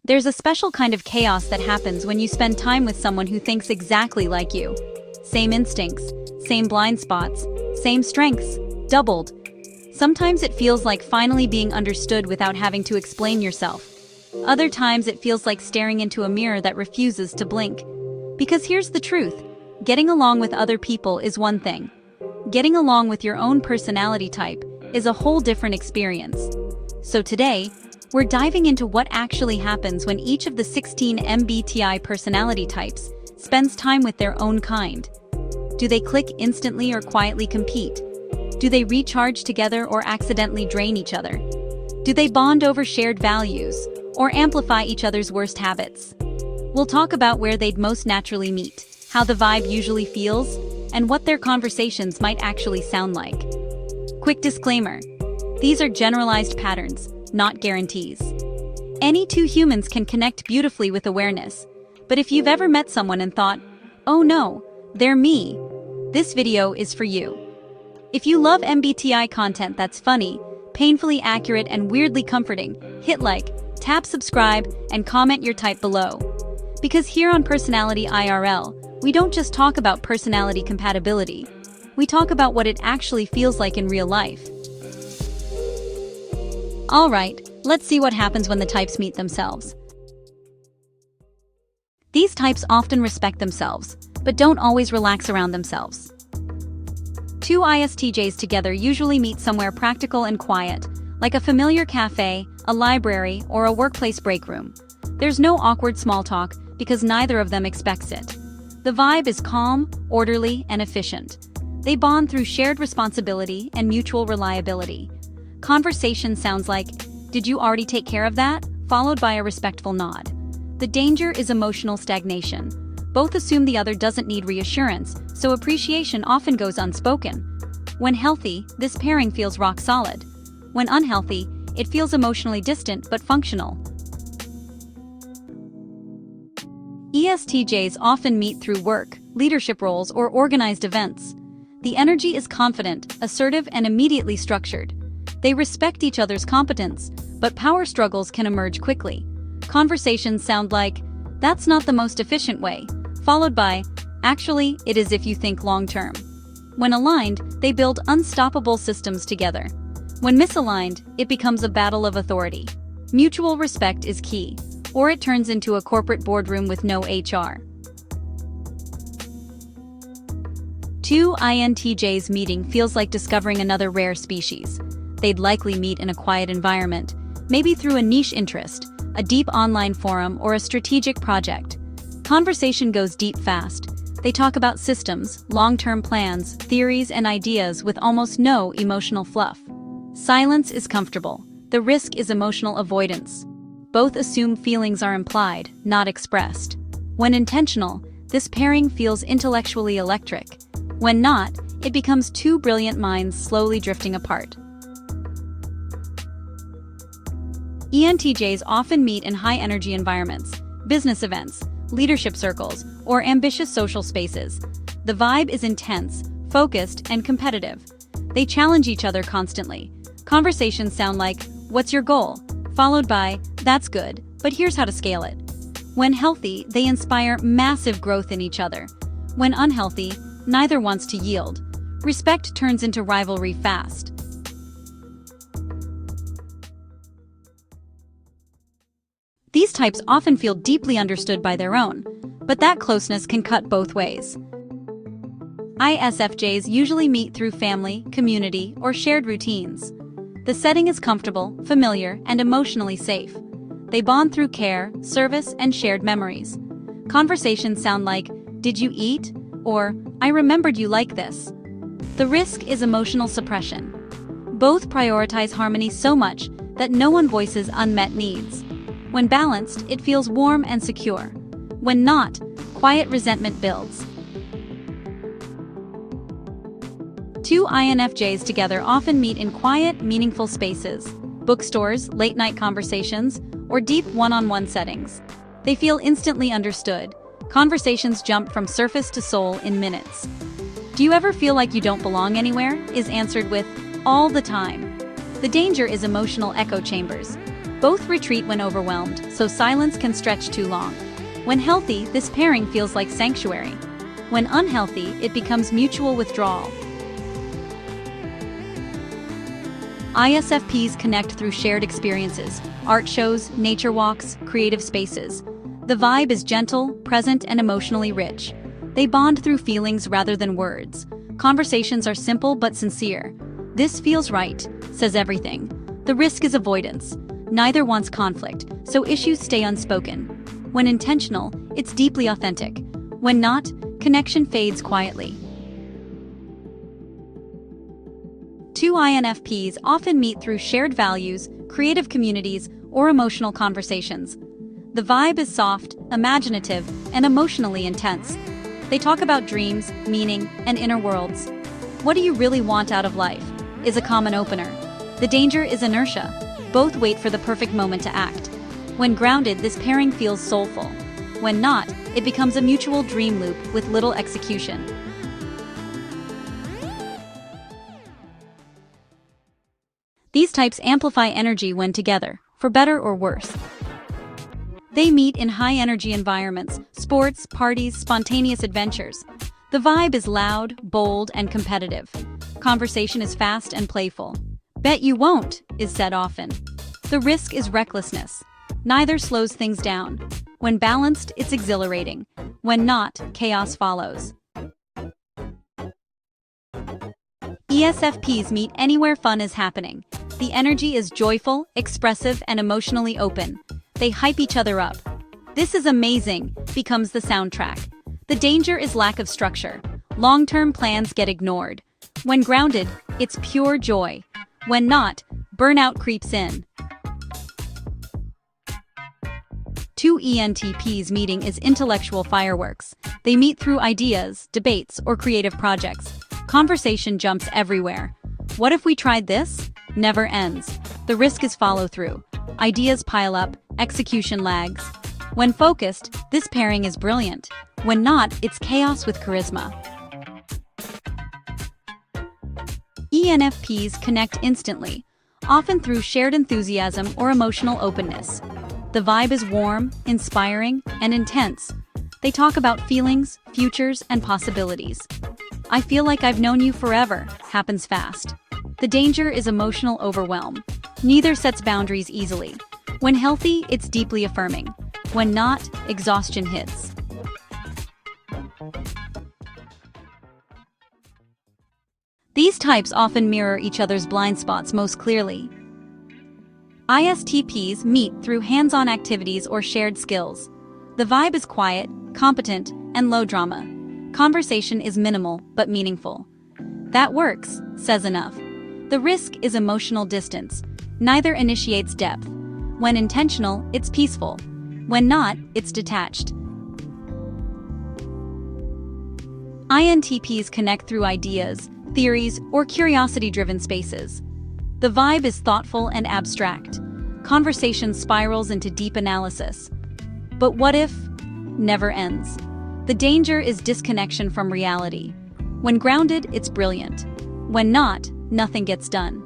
There's a special kind of chaos that happens when you spend time with someone who thinks exactly like you. Same instincts, same blind spots, same strengths, doubled. Sometimes it feels like finally being understood without having to explain yourself. Other times it feels like staring into a mirror that refuses to blink. Because here's the truth, getting along with other people is one thing. Getting along with your own personality type is a whole different experience. So today, we're diving into what actually happens when each of the 16 MBTI personality types spends time with their own kind. Do they click instantly or quietly compete? Do they recharge together or accidentally drain each other? Do they bond over shared values or amplify each other's worst habits? We'll talk about where they'd most naturally meet, how the vibe usually feels, and what their conversations might actually sound like. Quick disclaimer: these are generalized patterns, not guarantees. Any two humans can connect beautifully with awareness, but if you've ever met someone and thought, "Oh no, they're me," this video is for you. If you love MBTI content that's funny, painfully accurate, and weirdly comforting, hit like, tap subscribe, and comment your type below. Because here on Personality IRL, we don't just talk about personality compatibility. We talk about what it actually feels like in real life. Alright, let's see what happens when the types meet themselves. These types often respect themselves, but don't always relax around themselves. Two ISTJs together usually meet somewhere practical and quiet, like a familiar cafe, a library, or a workplace break room. There's no awkward small talk because neither of them expects it. The vibe is calm, orderly, and efficient. They bond through shared responsibility and mutual reliability. Conversation sounds like, "Did you already take care of that?" followed by a respectful nod. The danger is emotional stagnation. Both assume the other doesn't need reassurance, so appreciation often goes unspoken. When healthy, this pairing feels rock solid. When unhealthy, it feels emotionally distant but functional. ESTJs often meet through work, leadership roles, or organized events. The energy is confident, assertive, and immediately structured. They respect each other's competence, but power struggles can emerge quickly. Conversations sound like, "That's not the most efficient way," followed by, "Actually, it is if you think long-term." When aligned, they build unstoppable systems together. When misaligned, it becomes a battle of authority. Mutual respect is key, or it turns into a corporate boardroom with no HR. Two INTJs meeting feels like discovering another rare species. They'd likely meet in a quiet environment, maybe through a niche interest, a deep online forum, or a strategic project. Conversation goes deep fast. They talk about systems, long-term plans, theories, and ideas with almost no emotional fluff. Silence is comfortable. The risk is emotional avoidance. Both assume feelings are implied, not expressed. When intentional, this pairing feels intellectually electric. When not, it becomes two brilliant minds slowly drifting apart. ENTJs often meet in high-energy environments, business events, leadership circles, or ambitious social spaces. The vibe is intense, focused, and competitive. They challenge each other constantly. Conversations sound like, "What's your goal?" followed by, "That's good, but here's how to scale it." When healthy, they inspire massive growth in each other. When unhealthy, neither wants to yield. Respect turns into rivalry fast. These types often feel deeply understood by their own, but that closeness can cut both ways. ISFJs usually meet through family, community, or shared routines. The setting is comfortable, familiar, and emotionally safe. They bond through care, service, and shared memories. Conversations sound like, "Did you eat?" or "I remembered you like this." The risk is emotional suppression. Both prioritize harmony so much that no one voices unmet needs. When balanced, it feels warm and secure. When not, quiet resentment builds. Two INFJs together often meet in quiet, meaningful spaces, bookstores, late-night conversations, or deep one-on-one settings. They feel instantly understood. Conversations jump from surface to soul in minutes. "Do you ever feel like you don't belong anywhere?" is answered with, "All the time." The danger is emotional echo chambers. Both retreat when overwhelmed, so silence can stretch too long. When healthy, this pairing feels like sanctuary. When unhealthy, it becomes mutual withdrawal. ISFPs connect through shared experiences, art shows, nature walks, creative spaces. The vibe is gentle, present, and emotionally rich. They bond through feelings rather than words. Conversations are simple but sincere. "This feels right," says everything. The risk is avoidance. Neither wants conflict, so issues stay unspoken. When intentional, it's deeply authentic. When not, connection fades quietly. Two INFPs often meet through shared values, creative communities, or emotional conversations. The vibe is soft, imaginative, and emotionally intense. They talk about dreams, meaning, and inner worlds. "What do you really want out of life?" is a common opener. The danger is inertia. Both wait for the perfect moment to act. When grounded, this pairing feels soulful. When not, it becomes a mutual dream loop with little execution. These types amplify energy when together, for better or worse. They meet in high-energy environments, sports, parties, spontaneous adventures. The vibe is loud, bold, and competitive. Conversation is fast and playful. "Bet you won't," is said often. The risk is recklessness. Neither slows things down. When balanced, it's exhilarating. When not, chaos follows. ESFPs meet anywhere fun is happening. The energy is joyful, expressive, and emotionally open. They hype each other up. "This is amazing," becomes the soundtrack. The danger is lack of structure. Long-term plans get ignored. When grounded, it's pure joy. When not, burnout creeps in. Two ENTPs meeting is intellectual fireworks. They meet through ideas, debates, or creative projects. Conversation jumps everywhere. "What if we tried this?" never ends. The risk is follow-through. Ideas pile up, execution lags. When focused, this pairing is brilliant. When not, it's chaos with charisma. ENFPs connect instantly, often through shared enthusiasm or emotional openness. The vibe is warm, inspiring, and intense. They talk about feelings, futures, and possibilities. "I feel like I've known you forever," happens fast. The danger is emotional overwhelm. Neither sets boundaries easily. When healthy, it's deeply affirming. When not, exhaustion hits. These types often mirror each other's blind spots most clearly. ISTPs meet through hands-on activities or shared skills. The vibe is quiet, competent, and low drama. Conversation is minimal but meaningful. "That works," says enough. The risk is emotional distance. Neither initiates depth. When intentional, it's peaceful. When not, it's detached. INTPs connect through ideas, theories, or curiosity-driven spaces. The vibe is thoughtful and abstract. Conversation spirals into deep analysis. But what if? Never ends. The danger is disconnection from reality. When grounded, it's brilliant. When not, nothing gets done.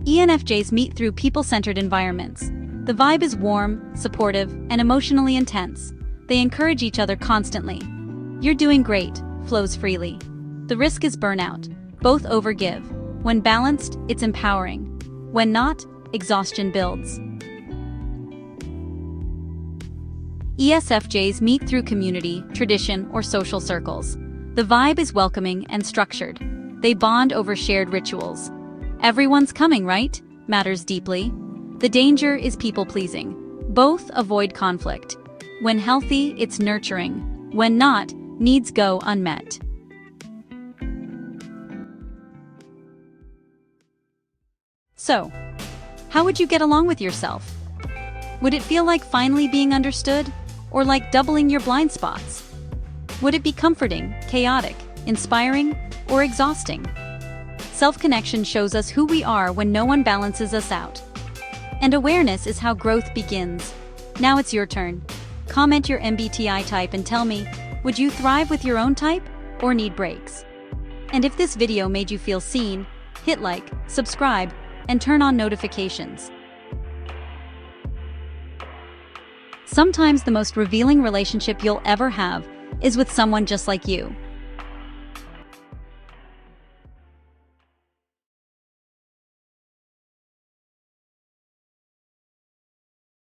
ENFJs meet through people-centered environments. The vibe is warm, supportive, and emotionally intense. They encourage each other constantly. "You're doing great," flows freely. The risk is burnout. Both overgive. When balanced, it's empowering. When not, exhaustion builds. ESFJs meet through community, tradition, or social circles. The vibe is welcoming and structured. They bond over shared rituals. "Everyone's coming, right?" matters deeply. The danger is people-pleasing. Both avoid conflict. When healthy, it's nurturing. When not, needs go unmet. So, how would you get along with yourself? Would it feel like finally being understood, or like doubling your blind spots? Would it be comforting, chaotic, inspiring, or exhausting? Self-connection shows us who we are when no one balances us out. And awareness is how growth begins. Now it's your turn. Comment your MBTI type and tell me, would you thrive with your own type, or need breaks? And if this video made you feel seen, hit like, subscribe, and turn on notifications. Sometimes the most revealing relationship you'll ever have is with someone just like you.